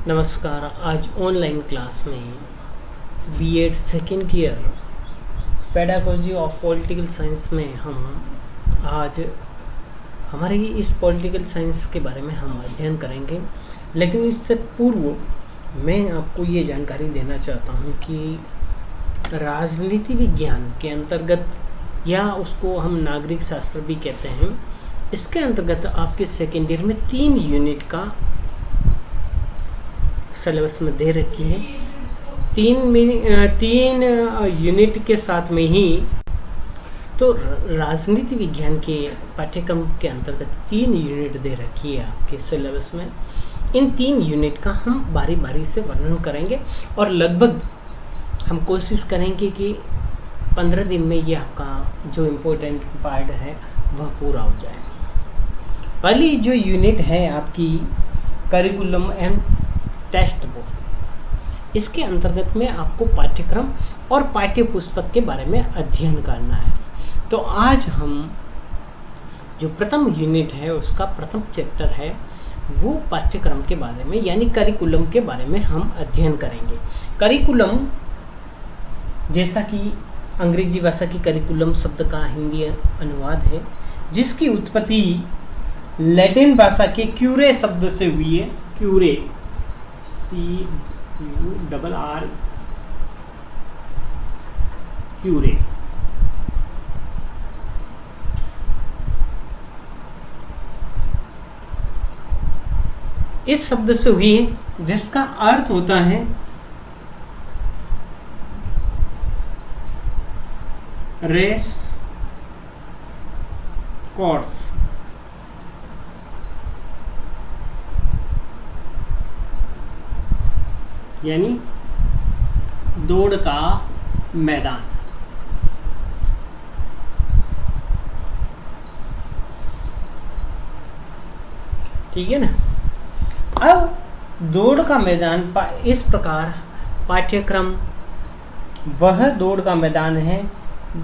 नमस्कार। आज online class में BEd second year pedagogy of political science में हम आज हमारे इस पॉलिटिकल साइंस के बारे में हम अध्ययन करेंगे। लेकिन इससे पूर्व मैं आपको ये जानकारी देना चाहता हूँ कि राजनीति विज्ञान के अंतर्गत, या उसको हम नागरिक शास्त्र भी कहते हैं, इसके अंतर्गत आपके सेकेंड ईयर में 3 यूनिट का सिलेबस में दे रखी है। 3 यूनिट के साथ में ही तो राजनीति विज्ञान के पाठ्यक्रम के अंतर्गत 3 यूनिट दे रखी है आपके सिलेबस में। इन 3 यूनिट का हम बारी बारी से वर्णन करेंगे और लगभग हम कोशिश करेंगे कि 15 दिन में ये आपका जो इम्पोर्टेंट पार्ट है वह पूरा हो जाए। पहली जो यूनिट है आपकी करिकुलम एंड टेक्स्ट बुक, इसके अंतर्गत में आपको पाठ्यक्रम और पाठ्य पुस्तक के बारे में अध्ययन करना है। तो आज हम जो प्रथम यूनिट है उसका प्रथम चैप्टर है वो पाठ्यक्रम के बारे में यानी करिकुलम के बारे में हम अध्ययन करेंगे। करिकुलम जैसा कि अंग्रेजी भाषा की करिकुलम शब्द का हिंदी अनुवाद है, जिसकी उत्पत्ति लैटिन भाषा के क्यूरे शब्द से हुई है। क्यूरे CURR क्यूरे। इस शब्द से हुई है जिसका अर्थ होता है रेस कोर्स, यानी दौड़ का मैदान। ठीक है ना। अब दौड़ का मैदान इस प्रकार पाठ्यक्रम वह दौड़ का मैदान है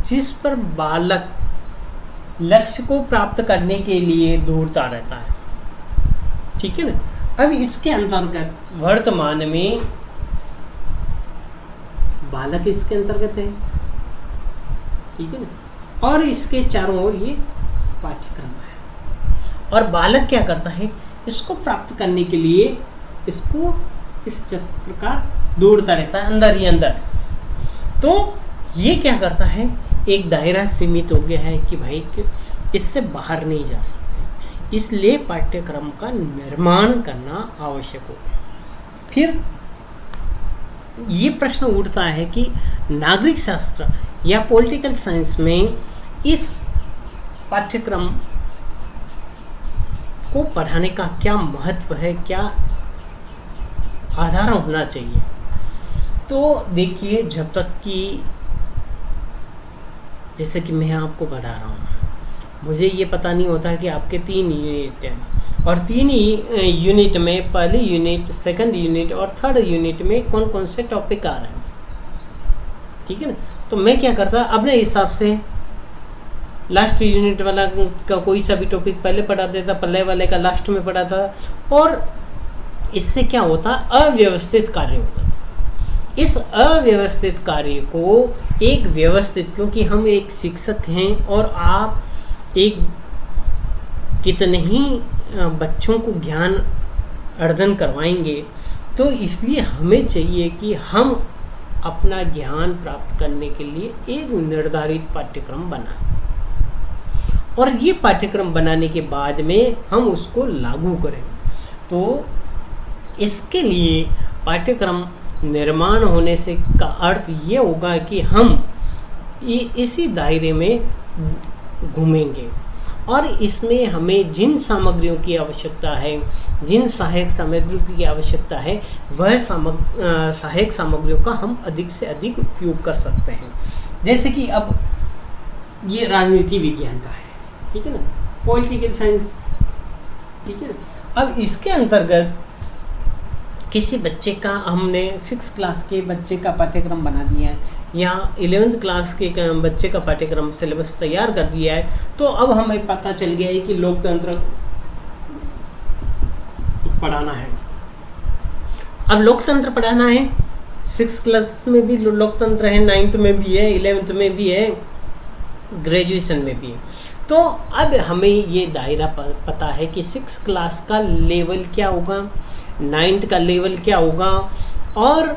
जिस पर बालक लक्ष्य को प्राप्त करने के लिए दौड़ता रहता है। ठीक है ना। अब इसके अंतर्गत वर्तमान में बालक इसके अंतर्गत है। ठीक है ना। और इसके चारों ओर ये पाठ्यक्रम है और बालक क्या करता है, इसको प्राप्त करने के लिए इसको इस चक्र का दौड़ता रहता है अंदर ही अंदर। तो ये क्या करता है, एक दायरा सीमित हो गया है कि भाई इससे बाहर नहीं जा सकते, इसलिए पाठ्यक्रम का निर्माण करना आवश्यक हो। फिर ये प्रश्न उठता है कि नागरिक शास्त्र या पॉलिटिकल साइंस में इस पाठ्यक्रम को पढ़ाने का क्या महत्व है, क्या आधार होना चाहिए। तो देखिए, जब तक कि जैसे कि मैं आपको पढ़ा रहा हूँ, मुझे ये पता नहीं होता है कि आपके 3 यूनिट हैं और 3 यूनिट में पहली यूनिट, सेकंड यूनिट और थर्ड यूनिट में कौन कौन से टॉपिक आ रहे हैं। ठीक है ना। तो मैं क्या करता, अपने हिसाब से लास्ट यूनिट वाला का कोई सा भी टॉपिक पहले पढ़ा देता, पहले वाले का लास्ट में पढ़ाता, और इससे क्या होता, अव्यवस्थित कार्य होता। इस अव्यवस्थित कार्य को एक व्यवस्थित, क्योंकि हम एक शिक्षक हैं और आप एक कितने ही बच्चों को ज्ञान अर्जन करवाएंगे, तो इसलिए हमें चाहिए कि हम अपना ज्ञान प्राप्त करने के लिए एक निर्धारित पाठ्यक्रम बनाएं और ये पाठ्यक्रम बनाने के बाद में हम उसको लागू करें। तो इसके लिए पाठ्यक्रम निर्माण होने से का अर्थ ये होगा कि हम इसी दायरे में घूमेंगे और इसमें हमें जिन सामग्रियों की आवश्यकता है, जिन सहायक सामग्रियों की आवश्यकता है, वह सहायक सामग्रियों का हम अधिक से अधिक उपयोग कर सकते हैं। जैसे कि अब ये राजनीति विज्ञान का है, ठीक है ना, पॉलिटिकल साइंस, ठीक है ना। अब इसके अंतर्गत किसी बच्चे का हमने 6 क्लास के बच्चे का पाठ्यक्रम बना दिया है या 11th क्लास के बच्चे का पाठ्यक्रम सिलेबस तैयार कर दिया है, तो अब हमें पता चल गया है कि लोकतंत्र पढ़ाना है। अब लोकतंत्र पढ़ाना है, 6th क्लास में भी लोकतंत्र है, 9th में भी है, 11th में भी है, ग्रेजुएशन में भी है। तो अब हमें ये दायरा पता है कि 6th क्लास का लेवल क्या होगा, 9th का लेवल क्या होगा और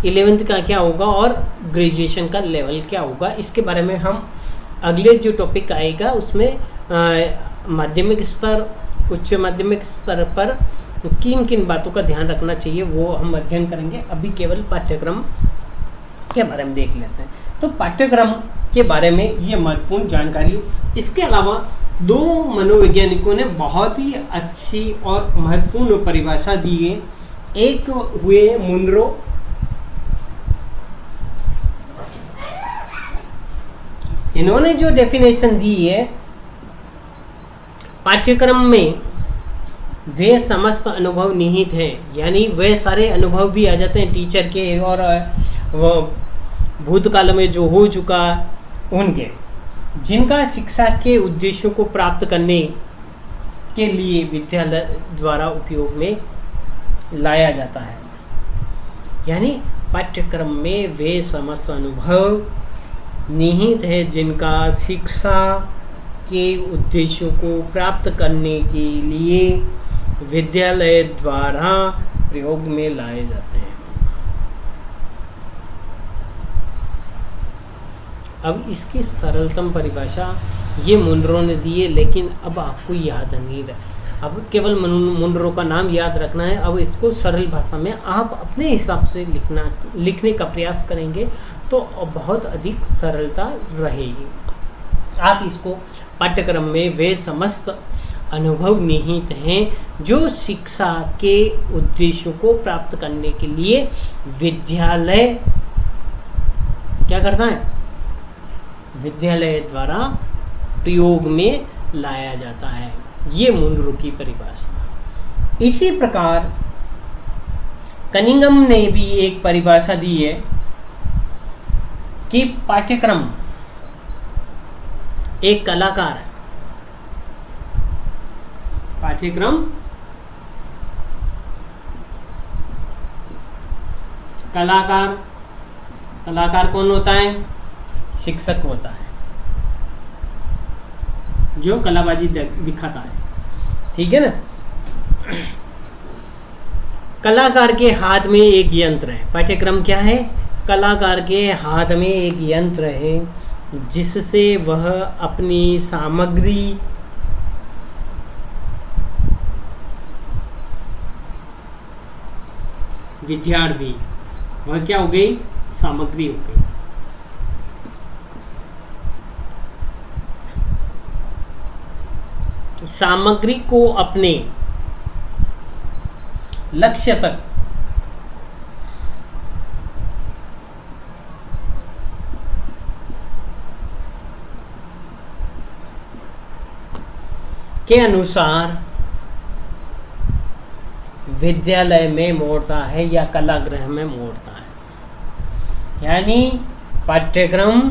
11th का क्या होगा और ग्रेजुएशन का लेवल क्या होगा। इसके बारे में हम अगले जो टॉपिक आएगा उसमें माध्यमिक स्तर, उच्च माध्यमिक स्तर पर किन किन बातों का ध्यान रखना चाहिए वो हम अध्ययन करेंगे। अभी केवल पाठ्यक्रम के बारे में देख लेते हैं। तो पाठ्यक्रम के बारे में ये महत्वपूर्ण जानकारी। इसके अलावा दो मनोवैज्ञानिकों ने बहुत ही अच्छी और महत्वपूर्ण परिभाषा दी है। एक हुए मुनरो, इन्होंने जो डेफिनेशन दी है, पाठ्यक्रम में वे समस्त अनुभव निहित हैं, यानी वे सारे अनुभव भी आ जाते हैं टीचर के और वो भूतकाल में जो हो चुका उनके, जिनका शिक्षा के उद्देश्यों को प्राप्त करने के लिए विद्यालय द्वारा उपयोग में लाया जाता है। यानी पाठ्यक्रम में वे समस्त अनुभव निहित है जिनका शिक्षा के उद्देश्यों को प्राप्त करने के लिए विद्यालय द्वारा प्रयोग में लाए जाते हैं। अब इसकी सरलतम परिभाषा ये मुनरो ने दी है, लेकिन अब आपको याद नहीं रहे, अब केवल मुनरो का नाम याद रखना है। अब इसको सरल भाषा में आप अपने हिसाब से लिखने का प्रयास करेंगे तो बहुत अधिक सरलता रहेगी। आप इसको पाठ्यक्रम में वे समस्त अनुभव निहित हैं जो शिक्षा के उद्देश्यों को प्राप्त करने के लिए विद्यालय क्या करता है, विद्यालय द्वारा प्रयोग में लाया जाता है। ये मुनरो की परिभाषा। इसी प्रकार कनिंघम ने भी एक परिभाषा दी है कि पाठ्यक्रम एक कलाकार है। पाठ्यक्रम कलाकार, कलाकार कौन होता है, शिक्षक होता है जो कलाबाजी दिखाता है, ठीक है ना। कलाकार के हाथ में एक यंत्र है। पाठ्यक्रम क्या है, कलाकार के हाथ में एक यंत्र है जिससे वह अपनी सामग्री विद्यार्थी, वह क्या हो गई, सामग्री हो गई, सामग्री को अपने लक्ष्य तक के अनुसार विद्यालय में मोड़ता है या कलागृह में मोड़ता है। यानी पाठ्यक्रम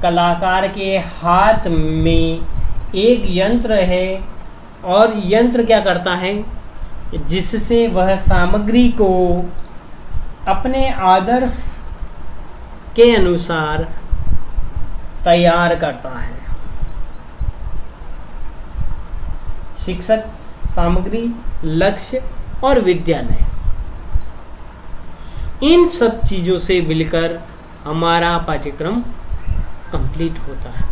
कलाकार के हाथ में एक यंत्र है और यंत्र क्या करता है, जिससे वह सामग्री को अपने आदर्श के अनुसार तैयार करता है। शिक्षक, सामग्री, लक्ष्य और विद्यालय, इन सब चीज़ों से मिलकर हमारा पाठ्यक्रम कंप्लीट होता है।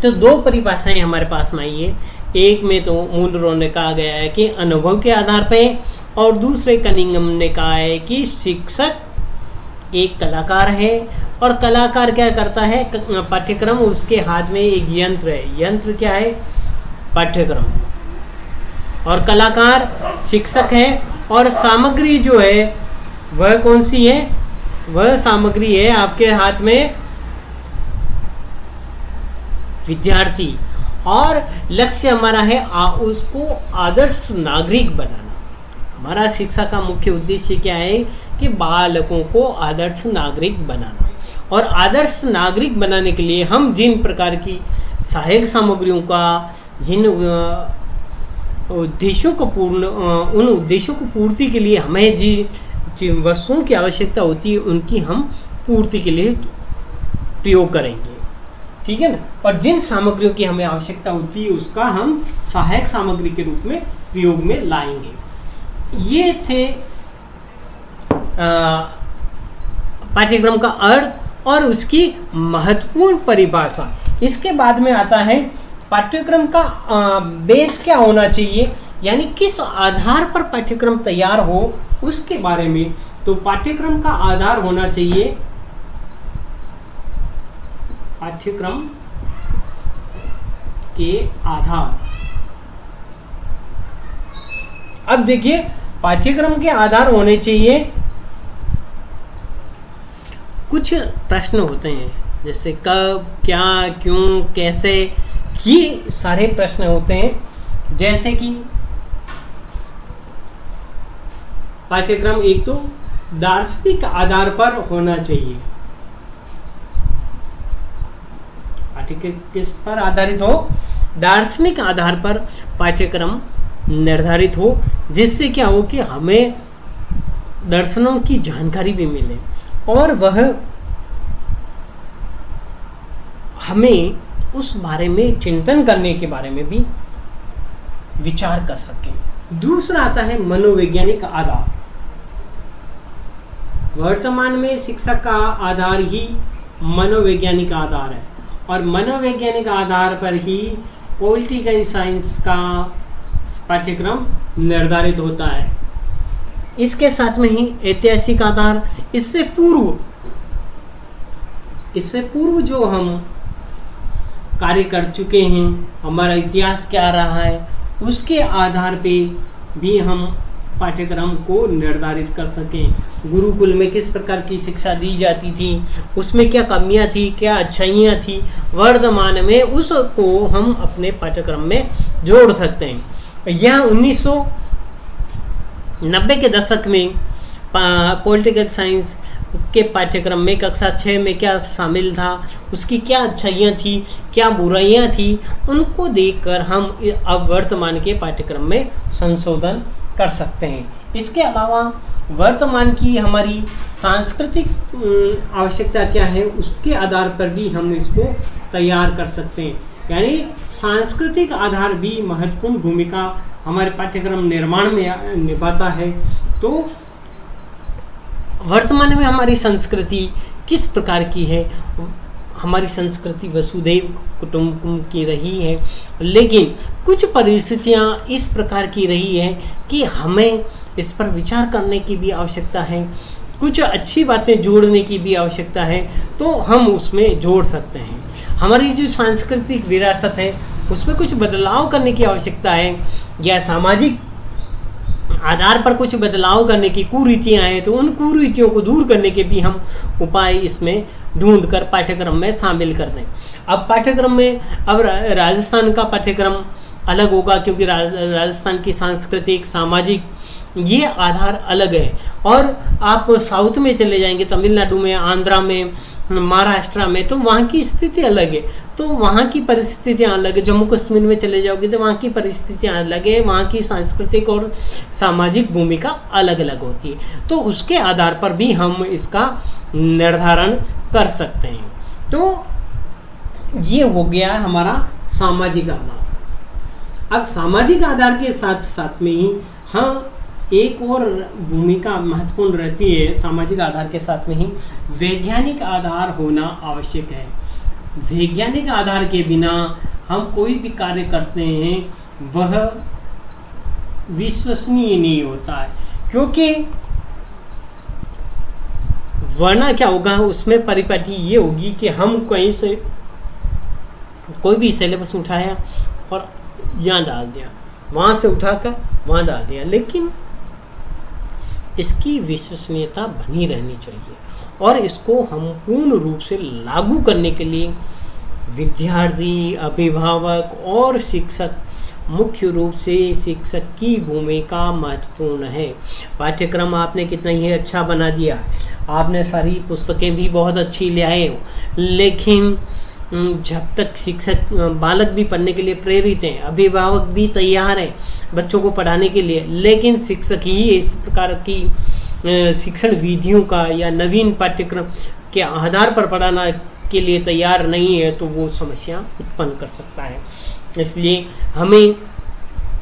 तो दो परिभाषाएं हमारे पास में आई है। एक में तो मुनरो ने कहा गया है कि अनुभव के आधार पे, और दूसरे कनिंघम ने कहा है कि शिक्षक एक कलाकार है और कलाकार क्या करता है, पाठ्यक्रम उसके हाथ में एक यंत्र है। यंत्र क्या है, पाठ्यक्रम, और कलाकार शिक्षक है और सामग्री जो है वह कौन सी है, वह सामग्री है आपके हाथ में विद्यार्थी, और लक्ष्य हमारा है उसको आदर्श नागरिक बनाना। हमारा शिक्षा का मुख्य उद्देश्य क्या है कि बालकों को आदर्श नागरिक बनाना, और आदर्श नागरिक बनाने के लिए हम जिन प्रकार की सहायक सामग्रियों का, जिन उद्देश्यों को उन उद्देश्यों को पूर्ति के लिए हमें जिन वस्तुओं की आवश्यकता होती है उनकी हम पूर्ति के लिए प्रयोग करेंगे, ठीक है ना। और जिन सामग्रियों की हमें आवश्यकता होती है उसका हम सहायक सामग्री के रूप में प्रयोग में लाएंगे। ये थे पाठ्यक्रम का अर्थ और उसकी महत्वपूर्ण परिभाषा। इसके बाद में आता है पाठ्यक्रम का बेस क्या होना चाहिए, यानी किस आधार पर पाठ्यक्रम तैयार हो उसके बारे में। तो पाठ्यक्रम का आधार होना चाहिए पाठ्यक्रम के आधार। अब देखिए पाठ्यक्रम के आधार होने चाहिए, कुछ प्रश्न होते हैं जैसे कब, क्या, क्यों, कैसे, ये सारे प्रश्न होते हैं। जैसे कि पाठ्यक्रम एक तो दार्शनिक आधार पर होना चाहिए। पाठ्यक्रम किस पर आधारित हो? दार्शनिक आधार पर पाठ्यक्रम निर्धारित हो, जिससे क्या हो कि हमें दर्शनों की जानकारी भी मिले और वह हमें उस बारे में चिंतन करने के बारे में भी विचार कर सकें। दूसरा आता है मनोवैज्ञानिक आधार। वर्तमान में शिक्षा का आधार ही मनोवैज्ञानिक आधार है और मनोवैज्ञानिक आधार पर ही पॉलिटिकल साइंस का पाठ्यक्रम निर्धारित होता है। इसके साथ में ही ऐतिहासिक आधार, इससे पूर्व जो हम कार्य कर चुके हैं, हमारा इतिहास क्या रहा है, उसके आधार पे भी हम पाठ्यक्रम को निर्धारित कर सकें। गुरुकुल में किस प्रकार की शिक्षा दी जाती थी, उसमें क्या कमियां थी, क्या अच्छाइयां थी, वर्तमान में उसको हम अपने पाठ्यक्रम में जोड़ सकते हैं। यह 1990 के दशक में पॉलिटिकल साइंस के पाठ्यक्रम में कक्षा 6 में क्या शामिल था, उसकी क्या अच्छाइयाँ थी, क्या बुराइयाँ थी, उनको देखकर हम अब वर्तमान के पाठ्यक्रम में संशोधन कर सकते हैं। इसके अलावा वर्तमान की हमारी सांस्कृतिक आवश्यकता क्या है, उसके आधार पर भी हम इसको तैयार कर सकते हैं। यानी सांस्कृतिक आधार भी महत्वपूर्ण भूमिका हमारे पाठ्यक्रम निर्माण में निभाता है। तो वर्तमान में हमारी संस्कृति किस प्रकार की है? हमारी संस्कृति वसुधैव कुटुंबकम की रही है, लेकिन कुछ परिस्थितियाँ इस प्रकार की रही है कि हमें इस पर विचार करने की भी आवश्यकता है, कुछ अच्छी बातें जोड़ने की भी आवश्यकता है, तो हम उसमें जोड़ सकते हैं। हमारी जो सांस्कृतिक विरासत है उसमें कुछ बदलाव करने की आवश्यकता है, या सामाजिक आधार पर कुछ बदलाव करने की कुरीतियाँ हैं, तो उन कुरीतियों को दूर करने के भी हम उपाय इसमें ढूंढकर पाठ्यक्रम में शामिल कर दें। अब पाठ्यक्रम में अब राजस्थान का पाठ्यक्रम अलग होगा, क्योंकि राजस्थान की सांस्कृतिक सामाजिक ये आधार अलग है। और आप साउथ में चले जाएंगे, तमिलनाडु में, आंध्रा में, महाराष्ट्र में, तो वहाँ की स्थिति अलग है, तो वहाँ की परिस्थितियाँ अलग है। जम्मू कश्मीर में चले जाओगे तो वहाँ की परिस्थितियाँ अलग है, वहाँ की सांस्कृतिक और सामाजिक भूमिका अलग अलग होती है। तो उसके आधार पर भी हम इसका निर्धारण कर सकते हैं। तो ये हो गया हमारा सामाजिक आधार। अब सामाजिक आधार के साथ साथ में ही हम एक और भूमिका महत्वपूर्ण रहती है, सामाजिक आधार के साथ में ही वैज्ञानिक आधार होना आवश्यक है। वैज्ञानिक आधार के बिना हम कोई भी कार्य करते हैं वह विश्वसनीय नहीं होता है, क्योंकि वरना क्या होगा, उसमें परिपाटी ये होगी कि हम कहीं से कोई भी सिलेबस उठाया और यहाँ डाल दिया, वहाँ से उठाकर वहाँ डाल दिया, लेकिन इसकी विश्वसनीयता बनी रहनी चाहिए। और इसको हम पूर्ण रूप से लागू करने के लिए विद्यार्थी, अभिभावक और शिक्षक, मुख्य रूप से शिक्षक की भूमिका महत्वपूर्ण है। पाठ्यक्रम आपने कितना ही अच्छा बना दिया, आपने सारी पुस्तकें भी बहुत अच्छी ले आए हो, लेकिन जब तक शिक्षक बालक भी पढ़ने के लिए प्रेरित हैं, अभिभावक भी तैयार हैं बच्चों को पढ़ाने के लिए, लेकिन शिक्षक ही इस प्रकार की शिक्षण विधियों का या नवीन पाठ्यक्रम के आधार पर पढ़ाना के लिए तैयार नहीं है, तो वो समस्या उत्पन्न कर सकता है। इसलिए हमें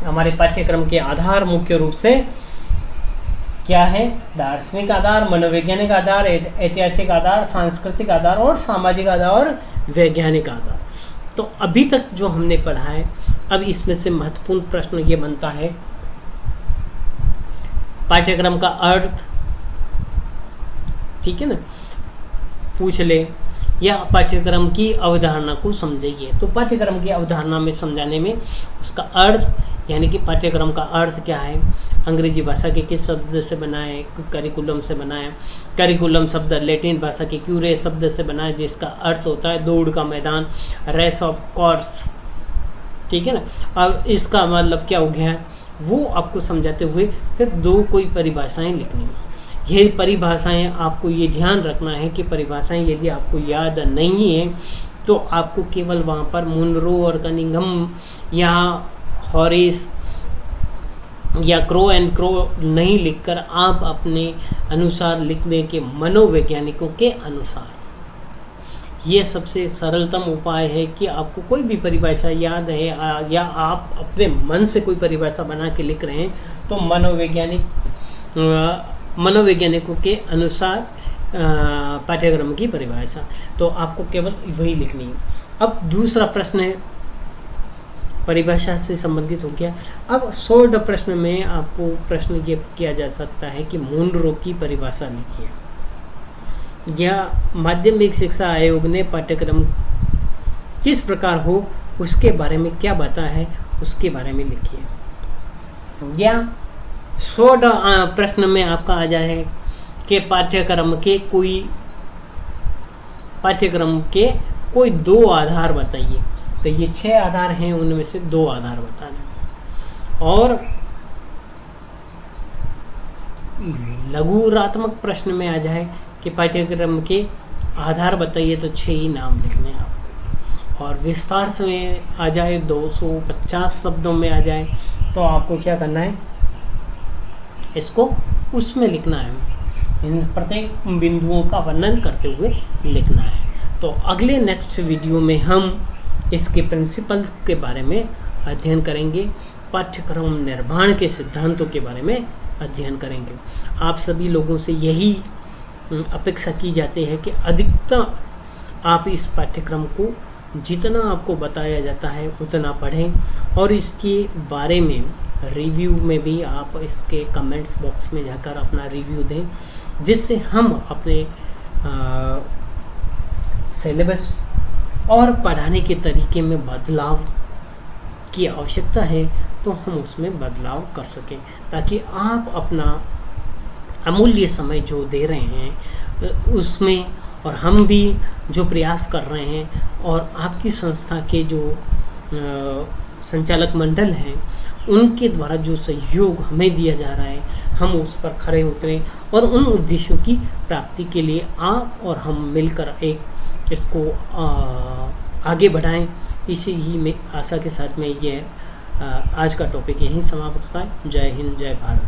हमारे पाठ्यक्रम के आधार मुख्य रूप से क्या है? दार्शनिक आधार, मनोवैज्ञानिक आधार, ऐतिहासिक आधार, सांस्कृतिक आधार और सामाजिक आधार और वैज्ञानिक आधार। तो अभी तक जो हमने पढ़ा है, अब इसमें से महत्वपूर्ण प्रश्न ये बनता है, पाठ्यक्रम का अर्थ, ठीक है ना, पूछ ले, या पाठ्यक्रम की अवधारणा को समझिए। तो पाठ्यक्रम की अवधारणा में समझाने में उसका अर्थ, यानी कि पाठ्यक्रम का अर्थ क्या है, अंग्रेजी भाषा के किस शब्द से बना है, करिकुलम से बना है। करिकुलम शब्द लैटिन भाषा के क्यूरे शब्द से बना है, जिसका अर्थ होता है दौड़ का मैदान, रेस ऑफ कोर्स, ठीक है ना। अब इसका मतलब क्या हो गया है, वो आपको समझाते हुए फिर दो कोई परिभाषाएं लिखनी है। ये परिभाषाएं आपको ये ध्यान रखना है कि परिभाषाएं यदि आपको याद नहीं है तो आपको केवल वहाँ पर मुनरो और कनिंघम या हॉरिस या क्रो एंड क्रो नहीं लिखकर आप अपने अनुसार लिख दें कि मनोवैज्ञानिकों के अनुसार। ये सबसे सरलतम उपाय है कि आपको कोई भी परिभाषा याद है या आप अपने मन से कोई परिभाषा बना के लिख रहे हैं, तो मनोवैज्ञानिकों के अनुसार पाठ्यक्रम की परिभाषा, तो आपको केवल वही लिखनी है। अब दूसरा प्रश्न है, परिभाषा से संबंधित हो गया। अब शॉर्ट प्रश्न में आपको प्रश्न ये किया जा सकता है कि मुनरो की परिभाषा लिखिए, या माध्यमिक शिक्षा आयोग ने पाठ्यक्रम किस प्रकार हो उसके बारे में क्या बता है, उसके बारे में लिखिए। या शॉर्ट प्रश्न में आपका आ जाए कि पाठ्यक्रम के कोई दो आधार बताइए। तो ये 6 आधार हैं, उनमें से 2 आधार बताने। और लघुरात्मक प्रश्न में आ जाए कि पाठ्यक्रम के आधार बताइए, तो 6 ही नाम लिखने हैं आपको। और विस्तार से आ जाए, 250 शब्दों में आ जाए, तो आपको क्या करना है, इसको उसमें लिखना है, इन प्रत्येक बिंदुओं का वर्णन करते हुए लिखना है। तो अगले नेक्स्ट वीडियो में हम इसके प्रिंसिपल के बारे में अध्ययन करेंगे, पाठ्यक्रम निर्माण के सिद्धांतों के बारे में अध्ययन करेंगे। आप सभी लोगों से यही अपेक्षा की जाती है कि अधिकतम आप इस पाठ्यक्रम को जितना आपको बताया जाता है उतना पढ़ें, और इसके बारे में रिव्यू में भी आप इसके कमेंट्स बॉक्स में जाकर अपना रिव्यू दें, जिससे हम अपने सिलेबस और पढ़ाने के तरीके में बदलाव की आवश्यकता है तो हम उसमें बदलाव कर सकें, ताकि आप अपना अमूल्य समय जो दे रहे हैं उसमें, और हम भी जो प्रयास कर रहे हैं, और आपकी संस्था के जो संचालक मंडल हैं उनके द्वारा जो सहयोग हमें दिया जा रहा है, हम उस पर खरे उतरें और उन उद्देश्यों की प्राप्ति के लिए आप और हम मिलकर एक इसको आगे बढ़ाएं। इसी ही में आशा के साथ में ये आज का टॉपिक यहीं समाप्त होता है। जय हिंद, जय भारत।